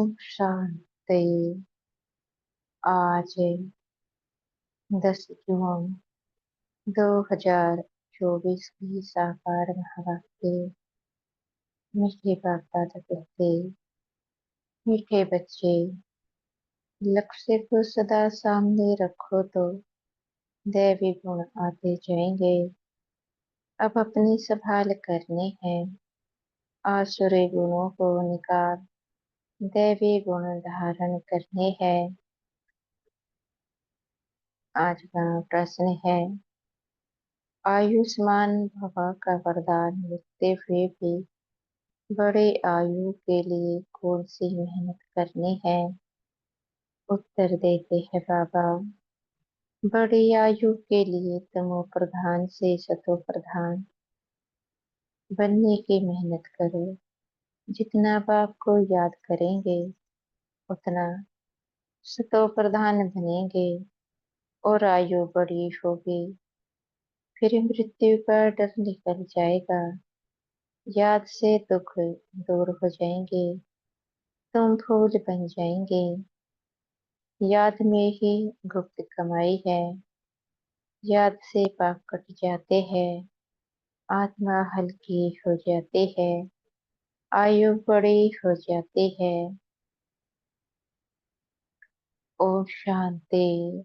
ओम शांति। आज 10 जून 2024 की साकार महावाक्य। मीठे बाप दादा कहते, मीठे बच्चे, लक्ष्य को सदा सामने रखो तो दैवी गुण आते जाएंगे। अब अपनी संभाल करने हैं, आसुरी गुणों को निकाल दैवी गुण धारण करने हैं। आज का प्रश्न है, आयुष्मान भव का वरदान मिलते हुए भी बड़े आयु के लिए कौन सी मेहनत करनी है। उत्तर देते हैं बाबा, बड़ी आयु के लिए तमो प्रधान से सतो प्रधान बनने की मेहनत करो। जितना बाप को याद करेंगे उतना सतो प्रधान बनेंगे और आयु बड़ी होगी। फिर मृत्यु का डर निकल जाएगा, याद से दुख दूर हो जाएंगे, तुम फूल बन जाएंगे। याद में ही गुप्त कमाई है, याद से पाप कट जाते हैं, आत्मा हल्की हो जाती है, आयु बड़ी हो जाती है। ओम शांति।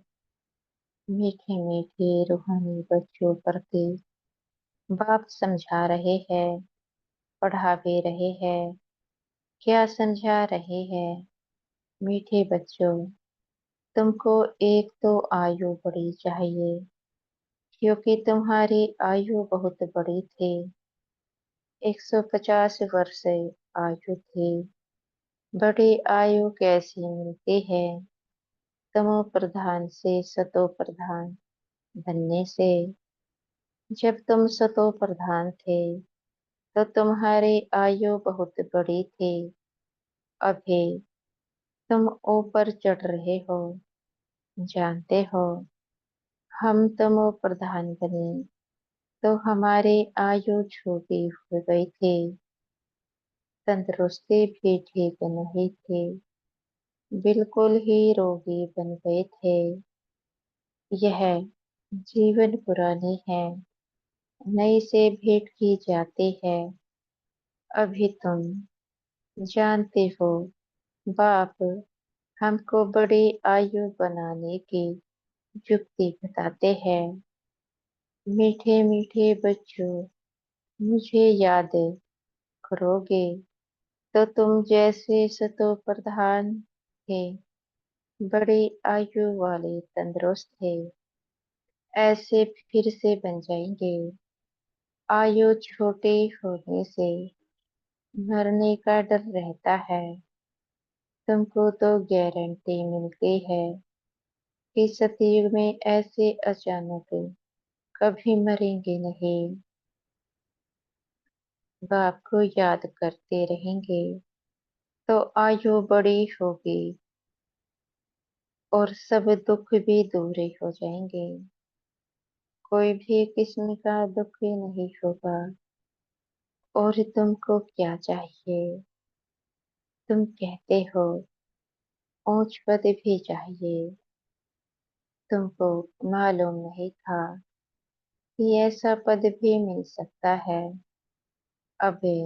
मीठे मीठे रूहानी बच्चों प्रति बाप समझा रहे हैं, पढ़ा भी रहे हैं। क्या समझा रहे हैं? मीठे बच्चों, तुमको एक तो आयु बड़ी चाहिए, क्योंकि तुम्हारी आयु बहुत बड़ी थी। 150 वर्ष आयु थी। बड़ी आयु कैसी मिलती है? तमो प्रधान से सतो प्रधान बनने से। जब तुम सतो प्रधान थे तो तुम्हारी आयु बहुत बड़ी थी। अभी तुम ऊपर चढ़ रहे हो। जानते हो, हम तमो प्रधान बने तो हमारी आयु छोटी हो गई थी, तंदुरुस्ती भी ठीक नहीं थी, बिल्कुल ही रोगी बन गए थे। यह जीवन पुरानी है, नई से भेंट की जाती है। अभी तुम जानते हो, बाप हमको बड़ी आयु बनाने की युक्ति बताते हैं। मीठे मीठे बच्चों, मुझे याद करोगे तो तुम जैसे सतो प्रधान थे, बड़ी आयु वाले तंदुरुस्त थे, ऐसे फिर से बन जाएंगे। आयु छोटे होने से मरने का डर रहता है। तुमको तो गारंटी मिलती है कि सतयुग में ऐसे अचानक कभी मरेंगे नहीं। बाप को याद करते रहेंगे तो आयु बड़ी होगी और सब दुख भी दूर हो जाएंगे। कोई भी किस्म का दुख नहीं होगा। और तुमको क्या चाहिए? तुम कहते हो ऊंच पद भी चाहिए। तुमको मालूम नहीं था कि ऐसा पद भी मिल सकता है। अबे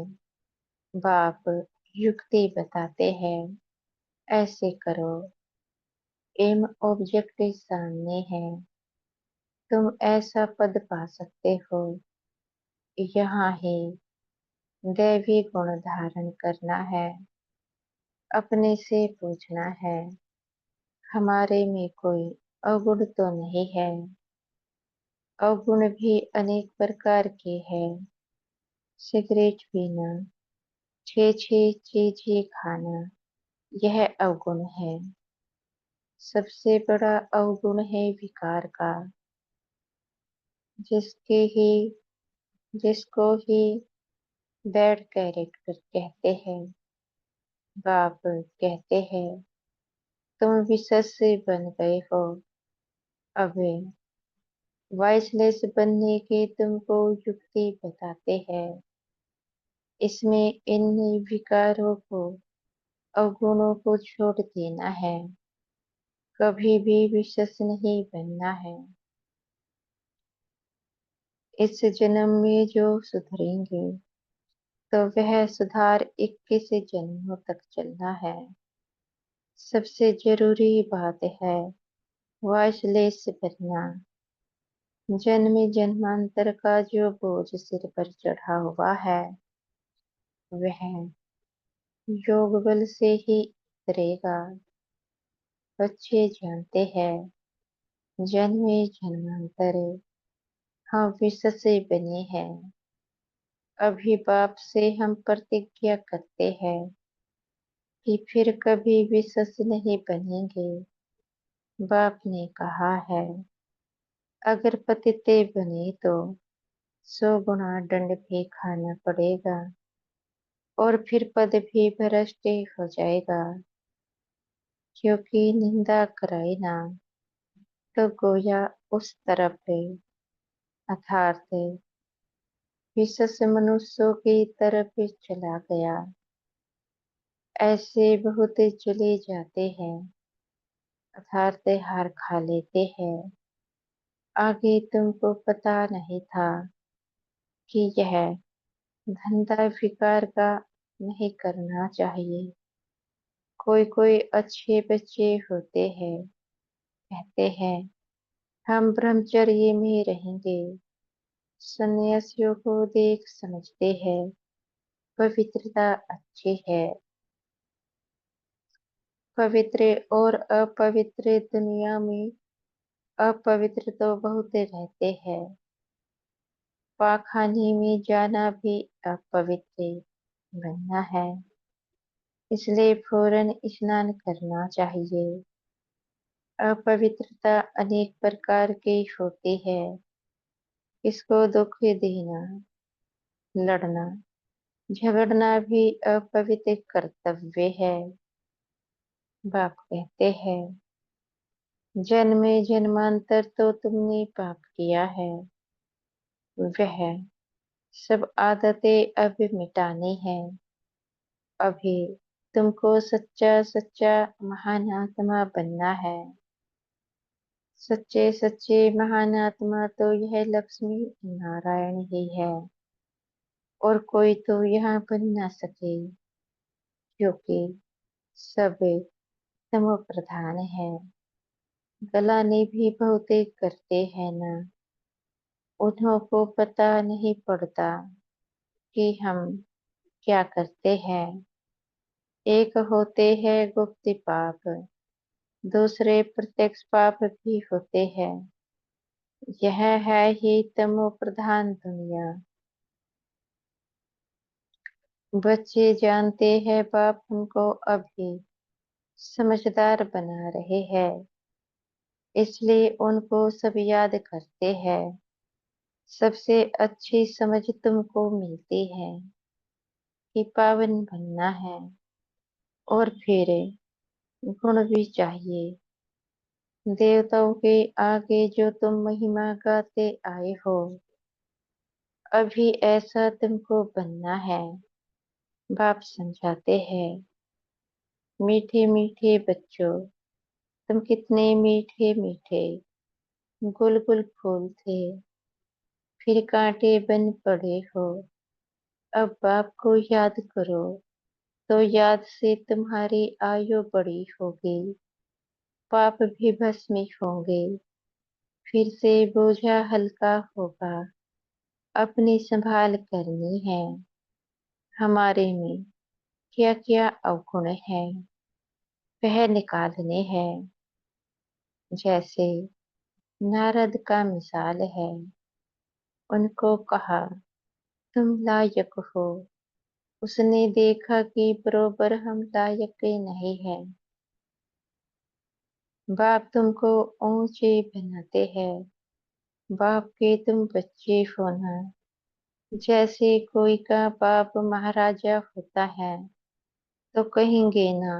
बाप युक्ति बताते हैं, ऐसे करो। एम ऑब्जेक्टिव सामने है, तुम ऐसा पद पा सकते हो। यहाँ ही दैवी गुण धारण करना है। अपने से पूछना है, हमारे में कोई अवगुण तो नहीं है? अवगुण भी अनेक प्रकार के हैं। सिगरेट पीना, छे छे चीजें खाना, यह अवगुण है। सबसे बड़ा अवगुण है विकार का, जिसके ही जिसको ही बैड कैरेक्टर कहते हैं। बाप कहते हैं, तुम विशेष से बन गए हो। अबे वॉइसलेस बनने की तुमको युक्ति बताते हैं। इसमें इन विकारों को अवगुणों को छोड़ देना है, कभी भी विशेष नहीं बनना है। इस जन्म में जो सुधरेंगे तो वह सुधार 21 जन्मों तक चलना है। सबसे जरूरी बात है वाइसलेस बनना। जन्म जन्मांतर का जो बोझ सिर पर चढ़ा हुआ है वह योग बल से ही उतरेगा। बच्चे जानते हैं जन्म जन्मांतर हम विष से बने हैं। अभी बाप से हम प्रतिज्ञा करते हैं कि फिर कभी विष से नहीं बनेंगे। बाप ने कहा है अगर पतिते बने तो 100 गुना दंड भी खाना पड़ेगा और फिर पद भी भ्रष्ट हो जाएगा, क्योंकि निंदा कराए ना तो गोया उस तरफ है अर्थात विशेष मनुष्यों की तरफ चला गया। ऐसे बहुत चले जाते हैं अर्थात हार खा लेते हैं। आगे तुमको पता नहीं था कि यह धंधा विकार का नहीं करना चाहिए। कोई कोई अच्छे बच्चे होते हैं, कहते हैं हम ब्रह्मचर्य में रहेंगे। सन्यासियों को देख समझते हैं पवित्रता अच्छी है। पवित्र और अपवित्र दुनिया में अपवित्र तो बहुत रहते हैं। पाखाने में जाना भी अपवित्र बनना है, इसलिए फौरन स्नान करना चाहिए। अपवित्रता अनेक प्रकार की होती है। इसको दुख देना, लड़ना, झगड़ना भी अपवित्र कर्तव्य है। बाप कहते हैं जन्म जन्मांतर तो तुमने पाप किया है, वह सब आदतें अब मिटानी है। अभी तुमको सच्चा सच्चा महान आत्मा बनना है। सच्चे सच्चे महान आत्मा तो यह लक्ष्मी नारायण ही है और कोई तो यहाँ बन ना सके, क्योंकि सब तमो प्रधान है। गलाने भी बहुत करते हैं ना, उन्हों को पता नहीं पड़ता कि हम क्या करते हैं। एक होते हैं गुप्त पाप, दूसरे प्रत्यक्ष पाप भी होते हैं। यह है ही तमो प्रधान दुनिया। बच्चे जानते हैं बाप हमको अभी समझदार बना रहे हैं, इसलिए उनको सब याद करते हैं। सबसे अच्छी समझ तुमको मिलती है कि पावन बनना है और फिर गुण भी चाहिए। देवताओं के आगे जो तुम महिमा गाते आए हो, अभी ऐसा तुमको बनना है। बाप समझाते हैं मीठे मीठे बच्चों, तुम कितने मीठे मीठे गुलगुल फूल थे, फिर कांटे बन पड़े हो। अब बाप को याद करो तो याद से तुम्हारी आयु बड़ी होगी, पाप भी भस्मी होंगे, फिर से बोझा हल्का होगा। अपनी संभाल करनी है। हमारे में क्या क्या अवगुण है वह निकालने हैं। जैसे नारद का मिसाल है, उनको कहा तुम लायक हो, उसने देखा कि बरोबर हम लायक नहीं हैं। बाप तुमको ऊंचे बनाते हैं, बाप के तुम बच्चे हो ना। जैसे कोई का बाप महाराजा होता है तो कहेंगे ना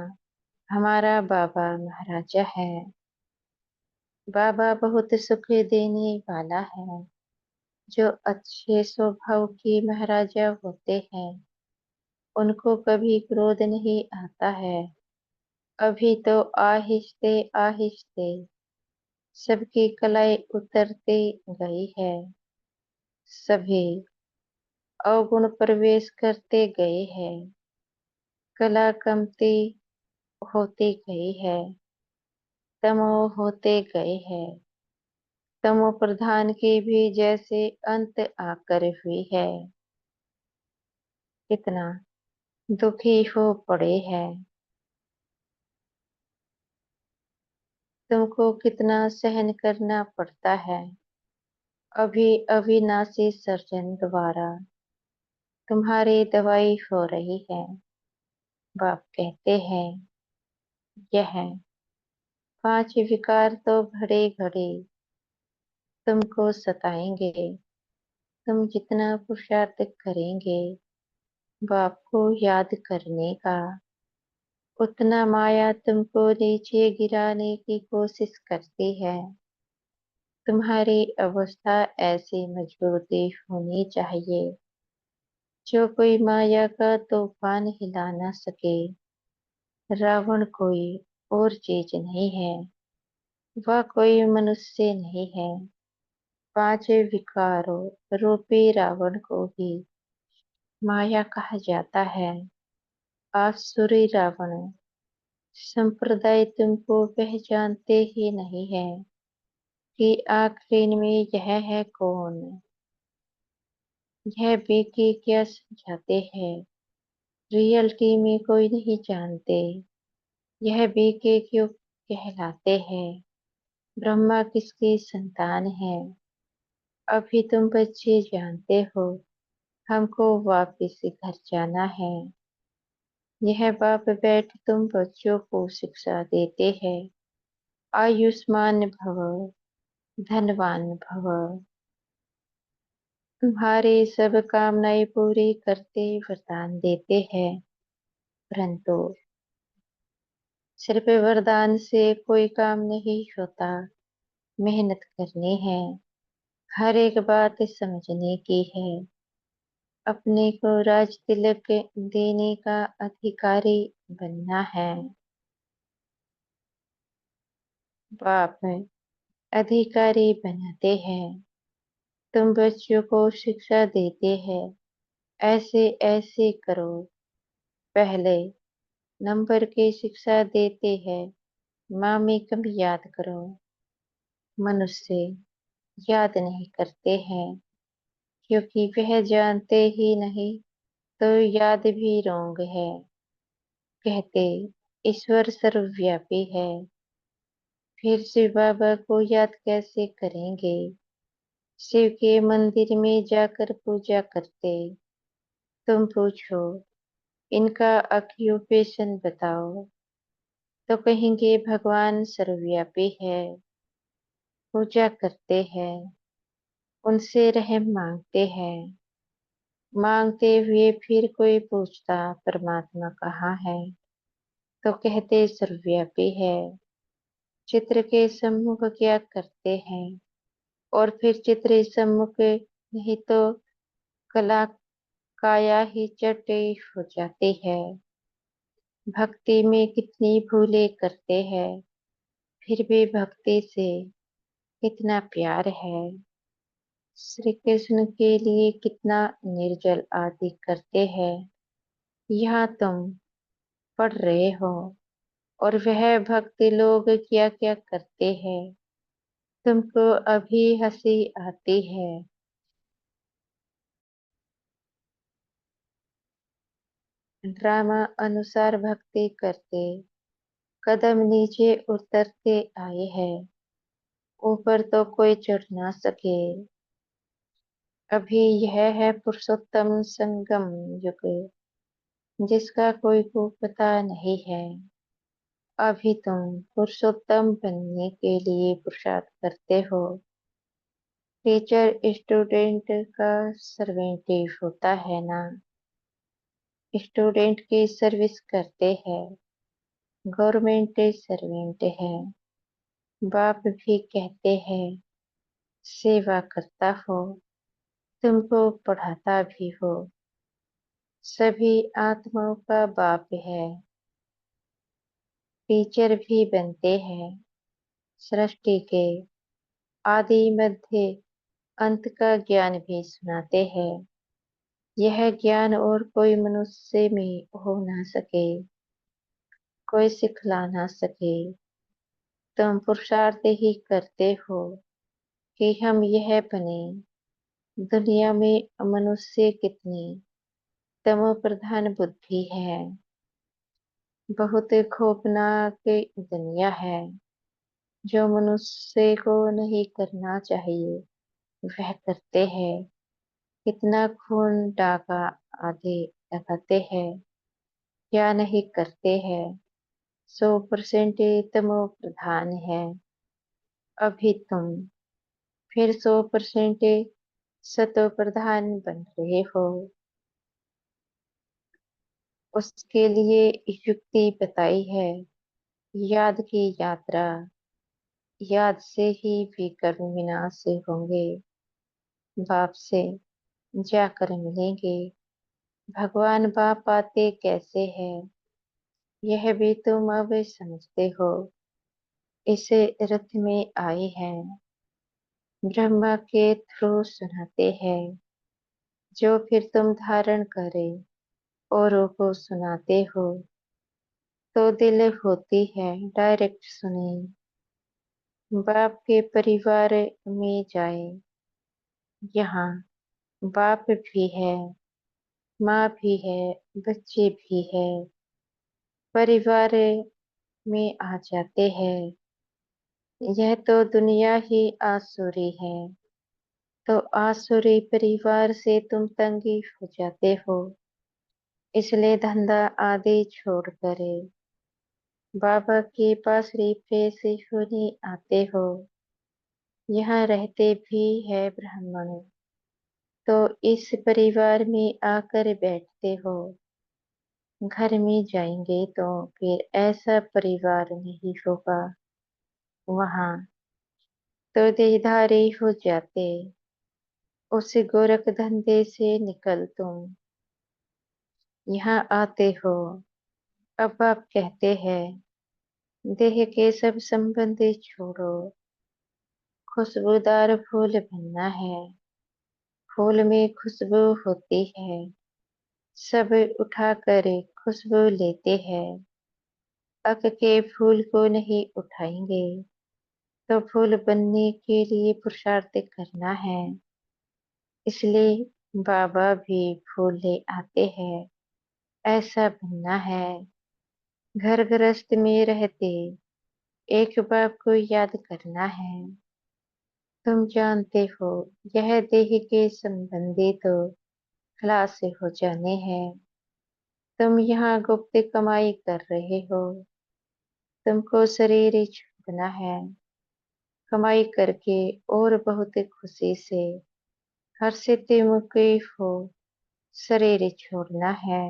हमारा बाबा महाराजा है। बाबा बहुत सुख देने वाला है। जो अच्छे स्वभाव के महाराजा होते हैं उनको कभी क्रोध नहीं आता है। अभी तो आहिस्ते आहिस्ते सबकी कलाई उतरती गई है। सभी अवगुण प्रवेश करते गए हैं। कला कमती होती गई है। तमो होते गए हैं। तमो प्रधान की भी जैसे अंत आकर हुई है। कितना दुखी हो पड़े हैं। तुमको कितना सहन करना पड़ता है। अभी अविनाशी सर्जन द्वारा तुम्हारी दवाई हो रही है। बाप कहते हैं यह 5 विकार तो घड़े घड़े तुमको सताएंगे। तुम जितना पुरुषार्थ करेंगे बाप को याद करने का, उतना माया तुमको नीचे गिराने की कोशिश करती है। तुम्हारी अवस्था ऐसी मजबूती होनी चाहिए जो कोई माया का तूफान हिला न सके। रावण कोई और चीज नहीं है, वह कोई मनुष्य नहीं है। 5 विकारों रूपी रावण को ही माया कहा जाता है। आसुरी रावण संप्रदाय तुमको पहचानते ही नहीं है कि आखिर में यह है कौन। यह बेके क्या समझाते हैं, रियलिटी में कोई नहीं जानते। यह बेके क्यों कहलाते हैं, ब्रह्मा किसकी संतान है। अभी तुम बच्चे जानते हो हमको वापिस घर जाना है। यह बाप बैठ तुम बच्चों को शिक्षा देते हैं। आयुष्मान भव, धनवान भव। तुम्हारी सब कामनाएं पूरी करते वरदान देते हैं, परंतु सिर्फ वरदान से कोई काम नहीं होता। मेहनत करनी है, हर एक बात समझने की है। अपने को राज तिलक देने का अधिकारी बनना है। बाप अधिकारी बनाते हैं, तुम बच्चों को शिक्षा देते हैं। ऐसे ऐसे करो। पहले नंबर की शिक्षा देते हैं, मामी कब याद करो। मनुष्य याद नहीं करते हैं क्योंकि वह जानते ही नहीं, तो याद भी रोंग है। कहते ईश्वर सर्वव्यापी है, फिर शिव बाबा को याद कैसे करेंगे। शिव के मंदिर में जाकर पूजा करते। तुम पूछो इनका ऑक्यूपेशन बताओ, तो कहेंगे भगवान सर्वव्यापी है। पूजा करते हैं, उनसे रहम मांगते हैं। मांगते हुए फिर कोई पूछता परमात्मा कहाँ है, तो कहते सर्वव्यापी है। चित्र के सम्मुख क्या करते हैं, और फिर चित्र सम्मुख नहीं तो कला काया ही चट हो जाती है। भक्ति में कितनी भूलें करते हैं, फिर भी भक्ति से कितना प्यार है। श्री कृष्ण के लिए कितना निर्जल आदि करते हैं। यहाँ तुम पढ़ रहे हो, और वह भक्त लोग क्या क्या करते हैं। तुमको अभी हंसी आती है। ड्रामा अनुसार भक्ति करते कदम नीचे उतरते आए हैं, ऊपर तो कोई चढ़ ना सके। अभी यह है पुरुषोत्तम संगम युग, जिसका कोई को पता नहीं है। अभी तुम पुरुषोत्तम बनने के लिए पुरुषार्थ करते हो। टीचर स्टूडेंट का सर्वेंट होता है ना। स्टूडेंट की सर्विस करते हैं, गवर्नमेंट सर्वेंट है। बाप भी कहते हैं सेवा करता हो, तुमको पढ़ाता भी हो। सभी आत्माओं का बाप है। टीचर भी बनते हैं। सृष्टि के आदि मध्य अंत का ज्ञान भी सुनाते हैं। यह ज्ञान और कोई मनुष्य में हो ना सके, कोई सिखला ना सके। तुम पुरुषार्थ ही करते हो कि हम यह बने। दुनिया में मनुष्य कितनी तमो प्रधान बुद्धि है। बहुत खौफनाक दुनिया है। जो मनुष्य को नहीं करना चाहिए वह करते हैं। कितना खून डाका आदि लगाते हैं, क्या नहीं करते हैं। 100% तमो प्रधान है। अभी तुम फिर 100% सतो प्रधान बन रहे हो। उसके लिए युक्ति बताई है। याद की यात्रा। याद से ही भी कर्म विनाश से होंगे। बाप से जाकर मिलेंगे। भगवान बाप आते कैसे हैं यह भी तुम अब समझते हो। इस रथ में आए हैं। ब्रह्मा के थ्रू सुनाते हैं, जो फिर तुम धारण करे औरों को सुनाते हो। तो दिल होती है डायरेक्ट सुने। बाप के परिवार में जाए। यहाँ बाप भी है, माँ भी है, बच्चे भी है। परिवार में आ जाते हैं। यह तो दुनिया ही आसुरी है। तो आसुरी परिवार से तुम तंगी हो जाते हो। इसलिए धंधा आदि छोड़ करे बाबा के पास रिफ्रेश होने आते हो। यहाँ रहते भी है ब्राह्मण, तो इस परिवार में आकर बैठते हो। घर में जाएंगे तो फिर ऐसा परिवार नहीं होगा। वहाँ तो देहधारी हो जाते। उस गोरख धंधे से निकल तुम यहाँ आते हो। अब आप कहते हैं देह के सब संबंध छोड़ो। खुशबूदार फूल बनना है। फूल में खुशबू होती है। सब उठाकर खुशबू लेते हैं। अक के फूल को नहीं उठाएंगे तो फूल बनने के लिए पुरुषार्थ करना है। इसलिए बाबा भी फूल ले आते हैं। ऐसा बनना है। घर गृहस्थ में रहते एक बाप को याद करना है। तुम जानते हो यह देह के संबंधी तो खलास से हो जाने हैं। तुम यहाँ गुप्त कमाई कर रहे हो। तुमको शरीर छोड़ना है। कमाई करके और बहुत खुशी से हर्षित मुकीफ हो शरीर छोड़ना है।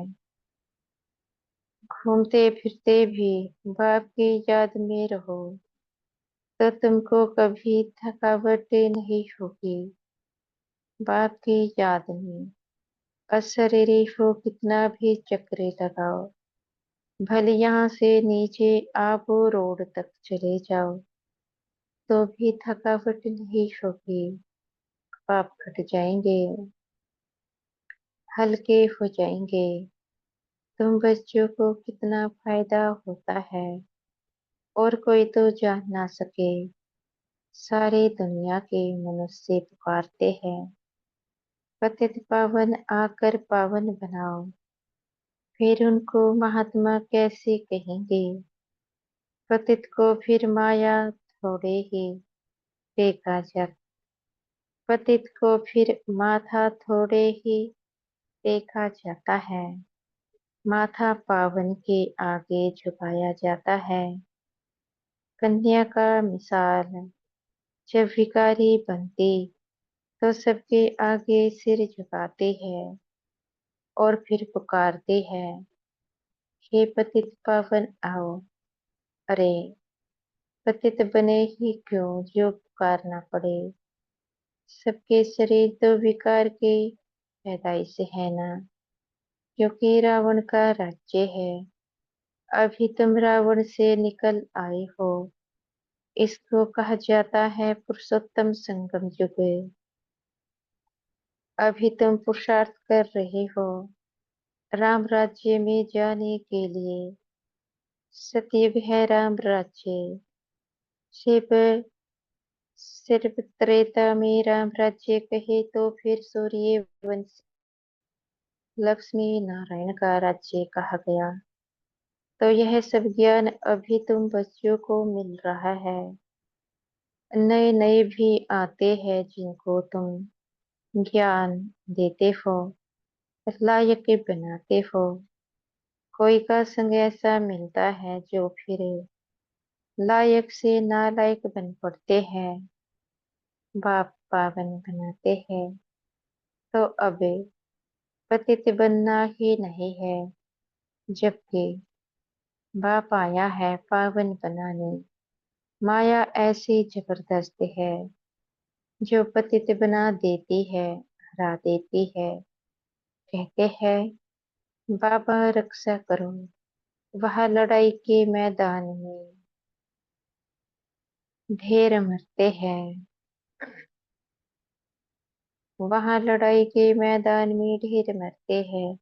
घूमते फिरते भी बाप की याद में रहो तो तुमको कभी थकावट नहीं होगी। बाप की याद में अशरीरी हो कितना भी चक्कर लगाओ। भले यहाँ से नीचे आप रोड तक चले जाओ तो भी थकावट नहीं होगी। पाप घट जाएंगे, हल्के हो जाएंगे। तुम बच्चों को कितना फायदा होता है और कोई तो जान ना सके। सारी दुनिया के मनुष्य पुकारते हैं पतित पावन आकर पावन बनाओ। फिर उनको महात्मा कैसे कहेंगे। पतित को फिर माया थोड़े ही देखा जा। पतित को फिर माथा थोड़े ही देखा जाता है। माथा पावन के आगे झुकाया जाता है। कन्या का मिसाल जब भिखारी बनती तो सबके आगे सिर झुकाते हैं और फिर पुकारते हैं हे पतित पावन आओ। अरे पतित बने ही क्यों जो पुकारना पड़े। सबके शरीर तो विकार के पैदाइश है ना। क्योंकि रावण का राज्य है। अभी तुम रावण से निकल आए हो। इसको कहा जाता है पुरुषोत्तम संगम युग। अभी तुम पुरुषार्थ कर रहे हो राम राज्य में जाने के लिए। सतयुग है राम राज्य। शिव सिर्फ त्रेता में राम राज्य कहे तो फिर सूर्य वंश लक्ष्मी नारायण का राज्य कहा गया। तो यह सब ज्ञान अभी तुम बच्चों को मिल रहा है। नए नए भी आते हैं जिनको तुम ज्ञान देते हो, लायक बनाते हो। कोई का संग ऐसा मिलता है जो फिर लायक से नालायक बन पड़ते हैं, बाप पावन बनाते हैं। तो अब पतित बनना ही नहीं है, जबकि बाप आया है पावन बनाने। माया ऐसी जबरदस्त है जो पतित बना देती है, हरा देती है। कहते हैं बाबा रक्षा करो, वह लड़ाई के मैदान में ढेर मरते हैं। वहां लड़ाई के मैदान में ढेर मरते हैं,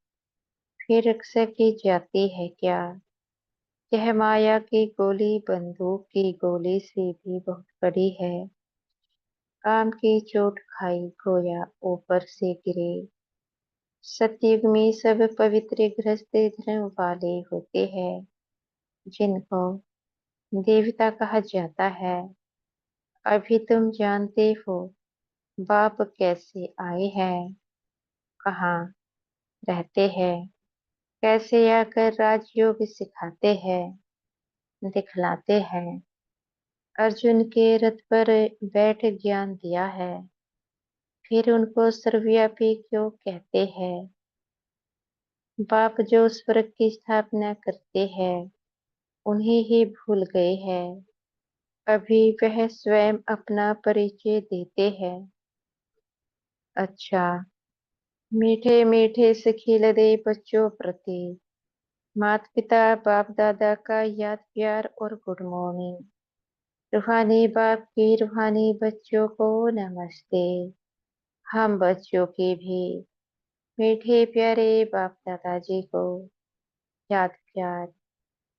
फिर रक्षा की जाती है क्या? यह माया की गोली बंदूक की गोली से भी बहुत बड़ी है। काम की चोट खाई गोया ऊपर से गिरे। सतयुग में सब पवित्र गृहस्थ धर्म वाले होते हैं, जिनको देवता कहा जाता है। अभी तुम जानते हो बाप कैसे आए हैं, कहाँ रहते हैं, कैसे आकर राजयोग सिखाते हैं, दिखलाते हैं। अर्जुन के रथ पर बैठ ज्ञान दिया है, फिर उनको सर्वव्यापी क्यों कहते हैं? बाप जो स्वर्ग की स्थापना करते हैं उन्हें ही भूल गए हैं। अभी वह स्वयं अपना परिचय देते हैं। अच्छा, मीठे मीठे से खिल दे बच्चों प्रति माता पिता बाप दादा का याद प्यार और गुड मॉर्निंग। रूहानी बाप की रूहानी बच्चों को नमस्ते। हम बच्चों के भी मीठे प्यारे बाप दादाजी को याद प्यार,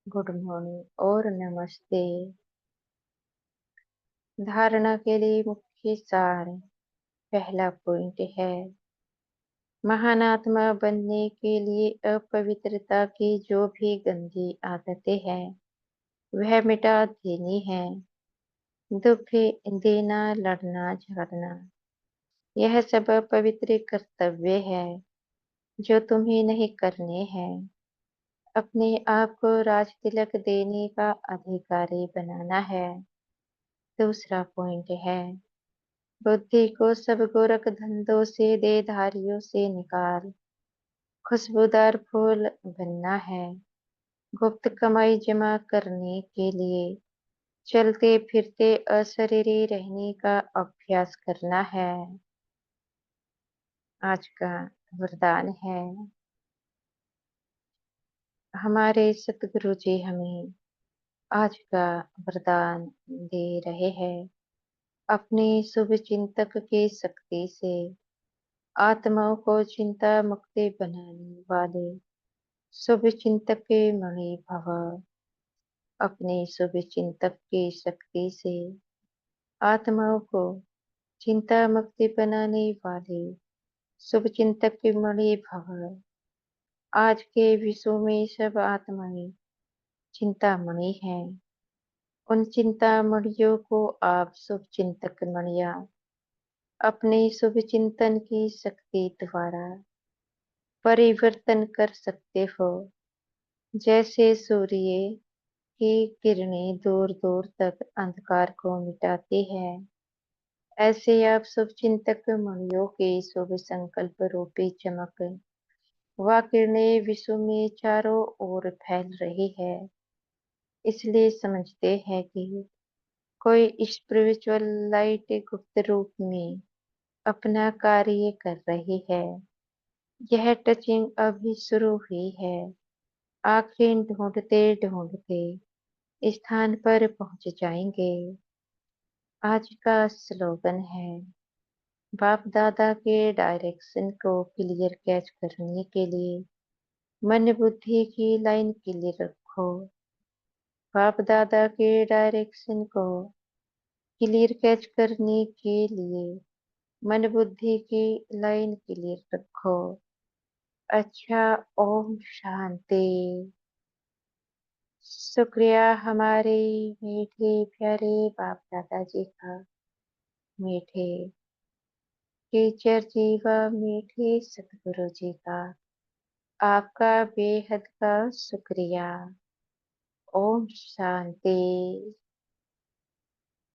गुड मॉर्निंग और नमस्ते। धारणा के लिए मुख्य सार। पहला पॉइंट है महान आत्मा बनने के लिए अपवित्रता की जो भी गंदी आदतें हैं वह मिटा देनी है। दुख देना, लड़ना झगड़ना, यह सब पवित्र कर्तव्य है जो तुम्हें नहीं करने हैं। अपने आप को राज तिलक देने का अधिकारी बनाना है। दूसरा पॉइंट है बुद्धि को सब गोरख धंधों से देधारियों से निकाल खुशबूदार फूल बनना है। गुप्त कमाई जमा करने के लिए चलते फिरते अशरीरी रहने का अभ्यास करना है। आज का वरदान है हमारे सतगुरु जी हमें आज का वरदान दे रहे हैं। अपने शुभ चिंतक की शक्ति से आत्माओं को चिंता मुक्ति बनाने वाले शुभ चिंतक के मणि भव। अपने शुभ चिंतक की शक्ति से आत्माओं को चिंता मुक्ति बनाने वाले शुभ चिंतक के मणि भव। आज के विश्व में सब आत्माएं चिंतामणि हैं। उन चिंतामणियों को आप शुभ चिंतक मणिया अपने शुभ चिंतन की शक्ति द्वारा परिवर्तन कर सकते हो। जैसे सूर्य की किरणें दूर दूर तक अंधकार को मिटाती है, ऐसे आप शुभ चिंतक मणियों के शुभ संकल्प रूपी चमक व किरणें विश्व में चारों ओर फैल रही है। इसलिए समझते हैं कि कोई स्पिरिचुअल लाइट गुप्त रूप में अपना कार्य कर रही है। यह टचिंग अभी शुरू हुई है। आखिर ढूंढते ढूंढते स्थान पर पहुंच जाएंगे। आज का स्लोगन है, बाप दादा के डायरेक्शन को क्लियर कैच करने के लिए मन बुद्धि की लाइन क्लियर रखो। बाप दादा के डायरेक्शन को क्लियर कैच करने के लिए मन बुद्धि की लाइन क्लियर रखो। अच्छा, ओम शांति। शुक्रिया हमारे मीठे प्यारे बाप दादाजी का, मीठे टीचर जी व मीठे सतगुरु जी का। आपका बेहद का शुक्रिया। ओम शांति।